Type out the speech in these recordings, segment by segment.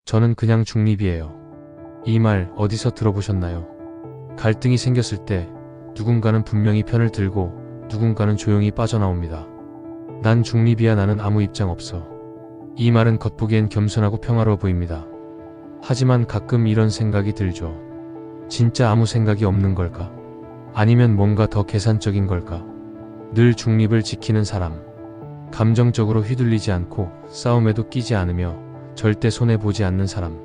저는 그냥 중립이에요. 이 말 어디서 들어보셨나요? 갈등이 생겼을 때 누군가는 분명히 편을 들고 누군가는 조용히 빠져나옵니다. 난 중립이야, 나는 아무 입장 없어. 이 말은 겉보기엔 겸손하고 평화로워 보입니다. 하지만 가끔 이런 생각이 들죠. 진짜 아무 생각이 없는 걸까? 아니면 뭔가 더 계산적인 걸까? 늘 중립을 지키는 사람. 감정적으로 휘둘리지 않고 싸움에도 끼지 않으며 절대 손해보지 않는 사람.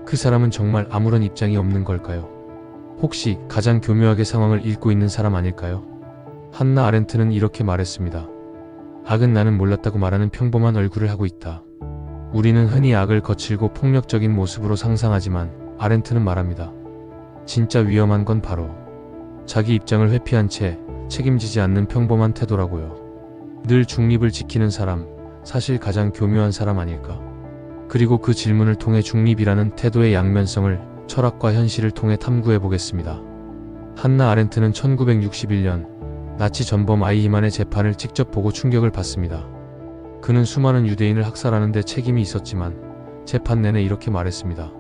그 사람은 정말 아무런 입장이 없는 걸까요? 혹시 가장 교묘하게 상황을 읽고 있는 사람 아닐까요? 한나 아렌트는 이렇게 말했습니다. 악은 나는 몰랐다고 말하는 평범한 얼굴을 하고 있다. 우리는 흔히 악을 거칠고 폭력적인 모습으로 상상하지만 아렌트는 말합니다. 진짜 위험한 건 바로 자기 입장을 회피한 채 책임지지 않는 평범한 태도라고요. 늘 중립을 지키는 사람, 사실 가장 교묘한 사람 아닐까? 그리고 그 질문을 통해 중립이라는 태도의 양면성을 철학과 현실을 통해 탐구해 보겠습니다. 한나 아렌트는 1961년 나치 전범 아이히만의 재판을 직접 보고 충격을 받습니다. 그는 수많은 유대인을 학살하는 데 책임이 있었지만 재판 내내 이렇게 말했습니다.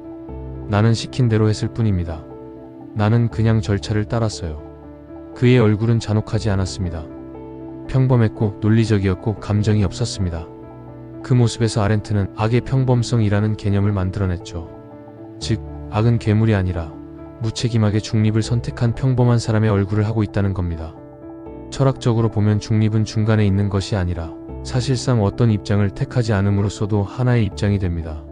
나는 시킨 대로 했을 뿐입니다. 나는 그냥 절차를 따랐어요. 그의 얼굴은 잔혹하지 않았습니다. 평범했고 논리적이었고 감정이 없었습니다. 그 모습에서 아렌트는 악의 평범성이라는 개념을 만들어냈죠. 즉, 악은 괴물이 아니라 무책임하게 중립을 선택한 평범한 사람의 얼굴을 하고 있다는 겁니다. 철학적으로 보면 중립은 중간에 있는 것이 아니라 사실상 어떤 입장을 택하지 않음으로써도 하나의 입장이 됩니다.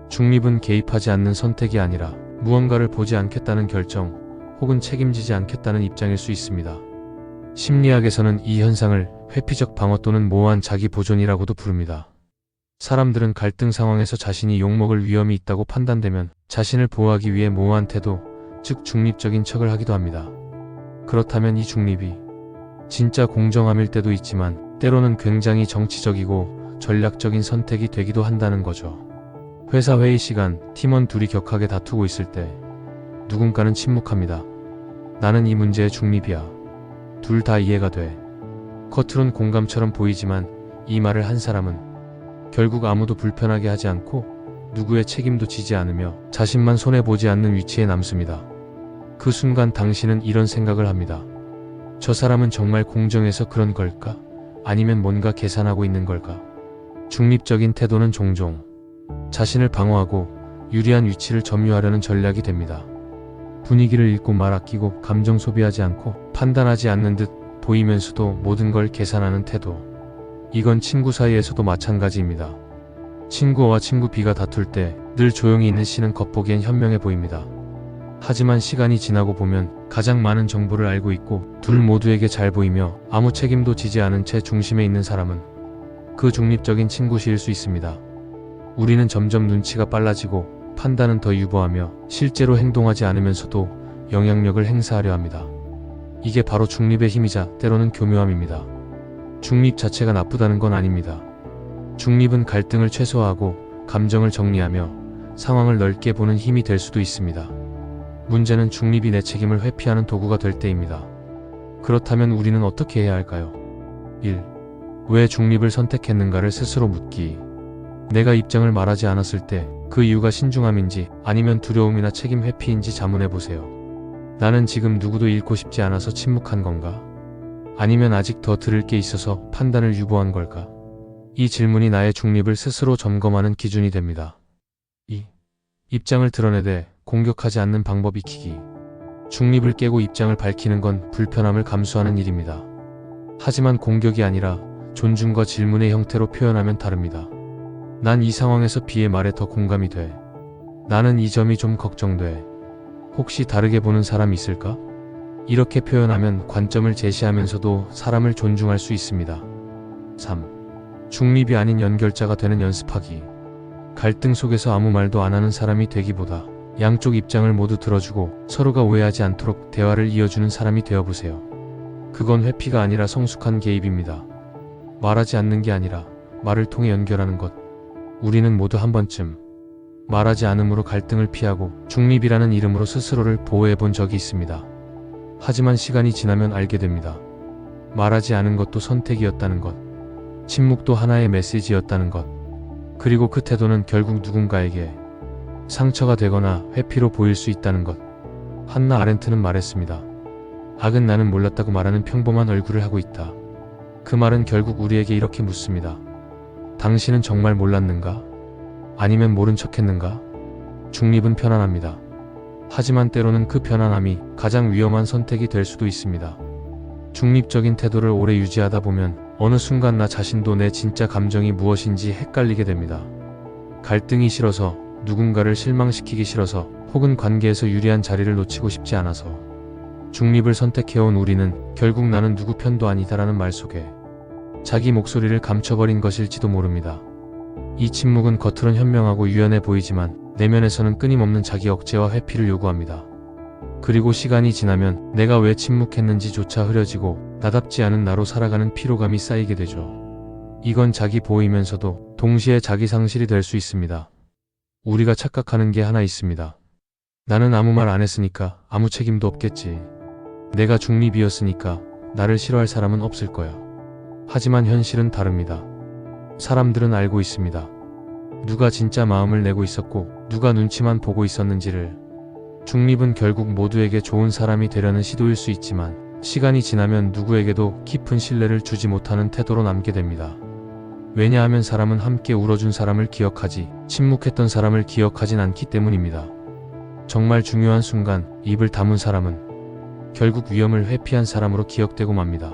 중립은 개입하지 않는 선택이 아니라 무언가를 보지 않겠다는 결정 혹은 책임지지 않겠다는 입장일 수 있습니다. 심리학에서는 이 현상을 회피적 방어 또는 모호한 자기 보존이라고도 부릅니다. 사람들은 갈등 상황에서 자신이 욕먹을 위험이 있다고 판단되면 자신을 보호하기 위해 모호한 태도, 즉 중립적인 척을 하기도 합니다. 그렇다면 이 중립이 진짜 공정함일 때도 있지만 때로는 굉장히 정치적이고 전략적인 선택이 되기도 한다는 거죠. 회사 회의 시간, 팀원 둘이 격하게 다투고 있을 때 누군가는 침묵합니다. 나는 이 문제의 중립이야. 둘 다 이해가 돼. 겉으론 공감처럼 보이지만 이 말을 한 사람은 결국 아무도 불편하게 하지 않고 누구의 책임도 지지 않으며 자신만 손해보지 않는 위치에 남습니다. 그 순간 당신은 이런 생각을 합니다. 저 사람은 정말 공정해서 그런 걸까? 아니면 뭔가 계산하고 있는 걸까? 중립적인 태도는 종종 자신을 방어하고 유리한 위치를 점유하려는 전략이 됩니다. 분위기를 읽고 말 아끼고 감정 소비하지 않고 판단하지 않는 듯 보이면서도 모든 걸 계산하는 태도. 이건 친구 사이에서도 마찬가지입니다. 친구 A와 친구 B가 다툴 때 늘 조용히 있는 C는 겉보기엔 현명해 보입니다. 하지만 시간이 지나고 보면 가장 많은 정보를 알고 있고 둘 모두에게 잘 보이며 아무 책임도 지지 않은 채 중심에 있는 사람은 그 중립적인 친구 C일 수 있습니다. 우리는 점점 눈치가 빨라지고 판단은 더 유보하며 실제로 행동하지 않으면서도 영향력을 행사하려 합니다. 이게 바로 중립의 힘이자 때로는 교묘함입니다. 중립 자체가 나쁘다는 건 아닙니다. 중립은 갈등을 최소화하고 감정을 정리하며 상황을 넓게 보는 힘이 될 수도 있습니다. 문제는 중립이 내 책임을 회피하는 도구가 될 때입니다. 그렇다면 우리는 어떻게 해야 할까요? 1. 왜 중립을 선택했는가를 스스로 묻기. 내가 입장을 말하지 않았을 때 그 이유가 신중함인지 아니면 두려움이나 책임 회피인지 자문해보세요. 나는 지금 누구도 잃고 싶지 않아서 침묵한 건가? 아니면 아직 더 들을 게 있어서 판단을 유보한 걸까? 이 질문이 나의 중립을 스스로 점검하는 기준이 됩니다. 2. 입장을 드러내되 공격하지 않는 방법 익히기. 중립을 깨고 입장을 밝히는 건 불편함을 감수하는 일입니다. 하지만 공격이 아니라 존중과 질문의 형태로 표현하면 다릅니다. 난 이 상황에서 B의 말에 더 공감이 돼. 나는 이 점이 좀 걱정돼. 혹시 다르게 보는 사람 있을까? 이렇게 표현하면 관점을 제시하면서도 사람을 존중할 수 있습니다. 3. 중립이 아닌 연결자가 되는 연습하기. 갈등 속에서 아무 말도 안 하는 사람이 되기보다 양쪽 입장을 모두 들어주고 서로가 오해하지 않도록 대화를 이어주는 사람이 되어보세요. 그건 회피가 아니라 성숙한 개입입니다. 말하지 않는 게 아니라 말을 통해 연결하는 것. 우리는 모두 한 번쯤 말하지 않음으로 갈등을 피하고 중립이라는 이름으로 스스로를 보호해 본 적이 있습니다. 하지만 시간이 지나면 알게 됩니다. 말하지 않은 것도 선택이었다는 것. 침묵도 하나의 메시지였다는 것. 그리고 그 태도는 결국 누군가에게 상처가 되거나 회피로 보일 수 있다는 것. 한나 아렌트는 말했습니다. 악은 나는 몰랐다고 말하는 평범한 얼굴을 하고 있다. 그 말은 결국 우리에게 이렇게 묻습니다. 당신은 정말 몰랐는가? 아니면 모른 척했는가? 중립은 편안합니다. 하지만 때로는 그 편안함이 가장 위험한 선택이 될 수도 있습니다. 중립적인 태도를 오래 유지하다 보면 어느 순간 나 자신도 내 진짜 감정이 무엇인지 헷갈리게 됩니다. 갈등이 싫어서, 누군가를 실망시키기 싫어서, 혹은 관계에서 유리한 자리를 놓치고 싶지 않아서 중립을 선택해온 우리는 결국 나는 누구 편도 아니다라는 말 속에 자기 목소리를 감춰버린 것일지도 모릅니다. 이 침묵은 겉으론 현명하고 유연해 보이지만 내면에서는 끊임없는 자기 억제와 회피를 요구합니다. 그리고 시간이 지나면 내가 왜 침묵했는지조차 흐려지고 나답지 않은 나로 살아가는 피로감이 쌓이게 되죠. 이건 자기 보호이면서도 동시에 자기 상실이 될 수 있습니다. 우리가 착각하는 게 하나 있습니다. 나는 아무 말 안 했으니까 아무 책임도 없겠지. 내가 중립이었으니까 나를 싫어할 사람은 없을 거야. 하지만 현실은 다릅니다. 사람들은 알고 있습니다. 누가 진짜 마음을 내고 있었고 누가 눈치만 보고 있었는지를. 중립은 결국 모두에게 좋은 사람이 되려는 시도일 수 있지만 시간이 지나면 누구에게도 깊은 신뢰를 주지 못하는 태도로 남게 됩니다. 왜냐하면 사람은 함께 울어준 사람을 기억하지 침묵했던 사람을 기억하진 않기 때문입니다. 정말 중요한 순간 입을 다문 사람은 결국 위험을 회피한 사람으로 기억되고 맙니다.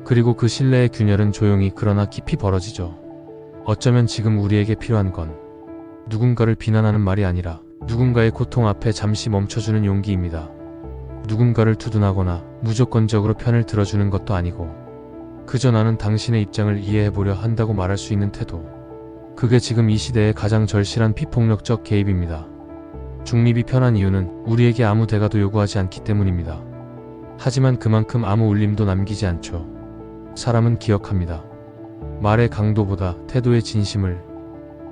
그리고 그 신뢰의 균열은 조용히 그러나 깊이 벌어지죠. 어쩌면 지금 우리에게 필요한 건 누군가를 비난하는 말이 아니라 누군가의 고통 앞에 잠시 멈춰주는 용기입니다. 누군가를 두둔하거나 무조건적으로 편을 들어주는 것도 아니고 그저 나는 당신의 입장을 이해해보려 한다고 말할 수 있는 태도. 그게 지금 이 시대의 가장 절실한 비폭력적 개입입니다. 중립이 편한 이유는 우리에게 아무 대가도 요구하지 않기 때문입니다. 하지만 그만큼 아무 울림도 남기지 않죠. 사람은 기억합니다. 말의 강도보다 태도의 진심을,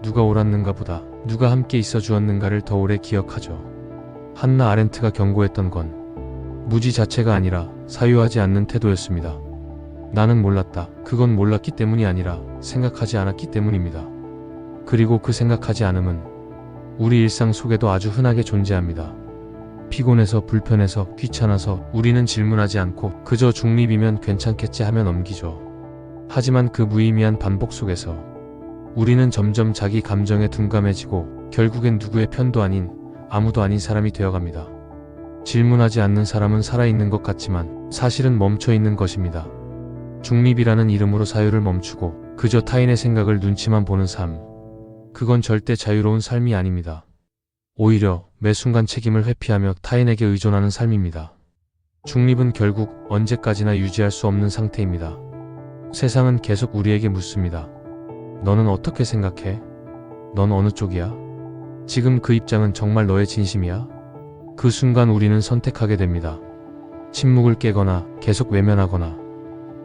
누가 옳았는가 보다 누가 함께 있어 주었는가를 더 오래 기억하죠. 한나 아렌트가 경고했던 건 무지 자체가 아니라 사유하지 않는 태도였습니다. 나는 몰랐다. 그건 몰랐기 때문이 아니라 생각하지 않았기 때문입니다. 그리고 그 생각하지 않음은 우리 일상 속에도 아주 흔하게 존재합니다. 피곤해서, 불편해서, 귀찮아서 우리는 질문하지 않고 그저 중립이면 괜찮겠지 하며 넘기죠. 하지만 그 무의미한 반복 속에서 우리는 점점 자기 감정에 둔감해지고 결국엔 누구의 편도 아닌, 아무도 아닌 사람이 되어갑니다. 질문하지 않는 사람은 살아있는 것 같지만 사실은 멈춰있는 것입니다. 중립이라는 이름으로 사유를 멈추고 그저 타인의 생각을 눈치만 보는 삶. 그건 절대 자유로운 삶이 아닙니다. 오히려 매 순간 책임을 회피하며 타인에게 의존하는 삶입니다. 중립은 결국 언제까지나 유지할 수 없는 상태입니다. 세상은 계속 우리에게 묻습니다. 너는 어떻게 생각해? 넌 어느 쪽이야? 지금 그 입장은 정말 너의 진심이야? 그 순간 우리는 선택하게 됩니다. 침묵을 깨거나 계속 외면하거나.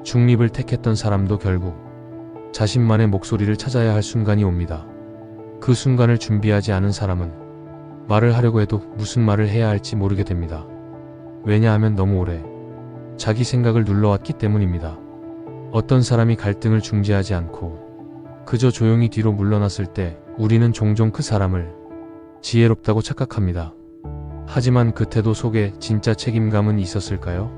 중립을 택했던 사람도 결국 자신만의 목소리를 찾아야 할 순간이 옵니다. 그 순간을 준비하지 않은 사람은 말을 하려고 해도 무슨 말을 해야 할지 모르게 됩니다. 왜냐하면 너무 오래 자기 생각을 눌러왔기 때문입니다. 어떤 사람이 갈등을 중재하지 않고 그저 조용히 뒤로 물러났을 때 우리는 종종 그 사람을 지혜롭다고 착각합니다. 하지만 그 태도 속에 진짜 책임감은 있었을까요?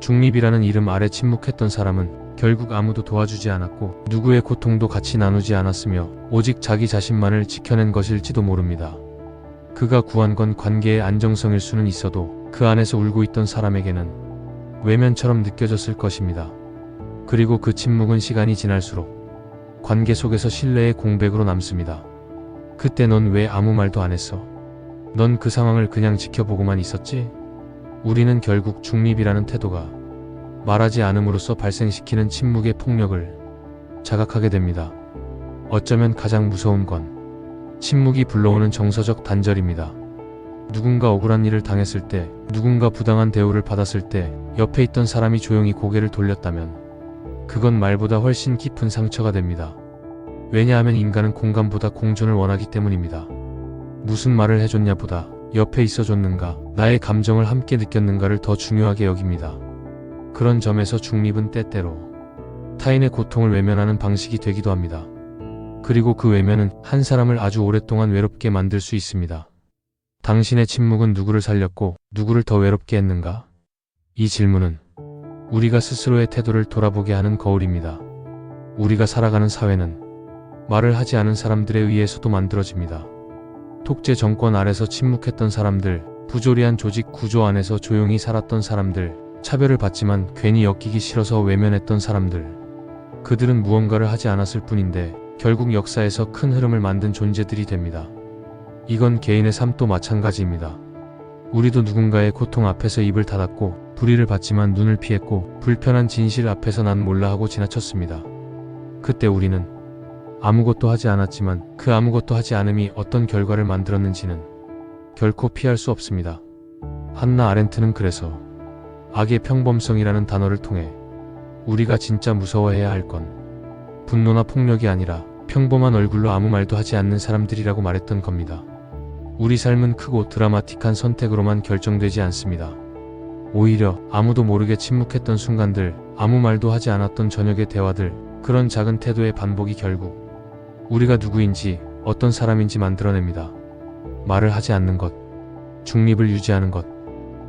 중립이라는 이름 아래 침묵했던 사람은 결국 아무도 도와주지 않았고 누구의 고통도 같이 나누지 않았으며 오직 자기 자신만을 지켜낸 것일지도 모릅니다. 그가 구한 건 관계의 안정성일 수는 있어도 그 안에서 울고 있던 사람에게는 외면처럼 느껴졌을 것입니다. 그리고 그 침묵은 시간이 지날수록 관계 속에서 신뢰의 공백으로 남습니다. 그때 넌 왜 아무 말도 안 했어? 넌 그 상황을 그냥 지켜보고만 있었지? 우리는 결국 중립이라는 태도가 말하지 않음으로써 발생시키는 침묵의 폭력을 자각하게 됩니다. 어쩌면 가장 무서운 건 침묵이 불러오는 정서적 단절입니다. 누군가 억울한 일을 당했을 때, 누군가 부당한 대우를 받았을 때 옆에 있던 사람이 조용히 고개를 돌렸다면 그건 말보다 훨씬 깊은 상처가 됩니다. 왜냐하면 인간은 공감보다 공존을 원하기 때문입니다. 무슨 말을 해줬냐 보다 옆에 있어줬는가, 나의 감정을 함께 느꼈는가를 더 중요하게 여깁니다. 그런 점에서 중립은 때때로 타인의 고통을 외면하는 방식이 되기도 합니다. 그리고 그 외면은 한 사람을 아주 오랫동안 외롭게 만들 수 있습니다. 당신의 침묵은 누구를 살렸고 누구를 더 외롭게 했는가? 이 질문은 우리가 스스로의 태도를 돌아보게 하는 거울입니다. 우리가 살아가는 사회는 말을 하지 않은 사람들에 의해서도 만들어집니다. 독재 정권 아래서 침묵했던 사람들, 부조리한 조직 구조 안에서 조용히 살았던 사람들, 차별을 받지만 괜히 엮이기 싫어서 외면했던 사람들. 그들은 무언가를 하지 않았을 뿐인데 결국 역사에서 큰 흐름을 만든 존재들이 됩니다. 이건 개인의 삶도 마찬가지입니다. 우리도 누군가의 고통 앞에서 입을 닫았고 불의를 받지만 눈을 피했고 불편한 진실 앞에서 난 몰라 하고 지나쳤습니다. 그때 우리는 아무것도 하지 않았지만 그 아무것도 하지 않음이 어떤 결과를 만들었는지는 결코 피할 수 없습니다. 한나 아렌트는 그래서 악의 평범성이라는 단어를 통해 우리가 진짜 무서워해야 할 건 분노나 폭력이 아니라 평범한 얼굴로 아무 말도 하지 않는 사람들이라고 말했던 겁니다. 우리 삶은 크고 드라마틱한 선택으로만 결정되지 않습니다. 오히려 아무도 모르게 침묵했던 순간들, 아무 말도 하지 않았던 저녁의 대화들, 그런 작은 태도의 반복이 결국 우리가 누구인지 어떤 사람인지 만들어냅니다. 말을 하지 않는 것, 중립을 유지하는 것,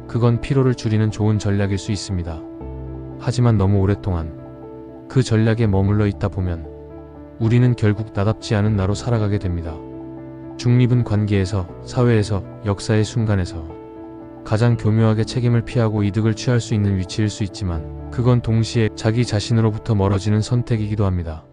그건 피로를 줄이는 좋은 전략일 수 있습니다. 하지만 너무 오랫동안 그 전략에 머물러 있다 보면 우리는 결국 나답지 않은 나로 살아가게 됩니다. 중립은 관계에서, 사회에서, 역사의 순간에서 가장 교묘하게 책임을 피하고 이득을 취할 수 있는 위치일 수 있지만 그건 동시에 자기 자신으로부터 멀어지는 선택이기도 합니다.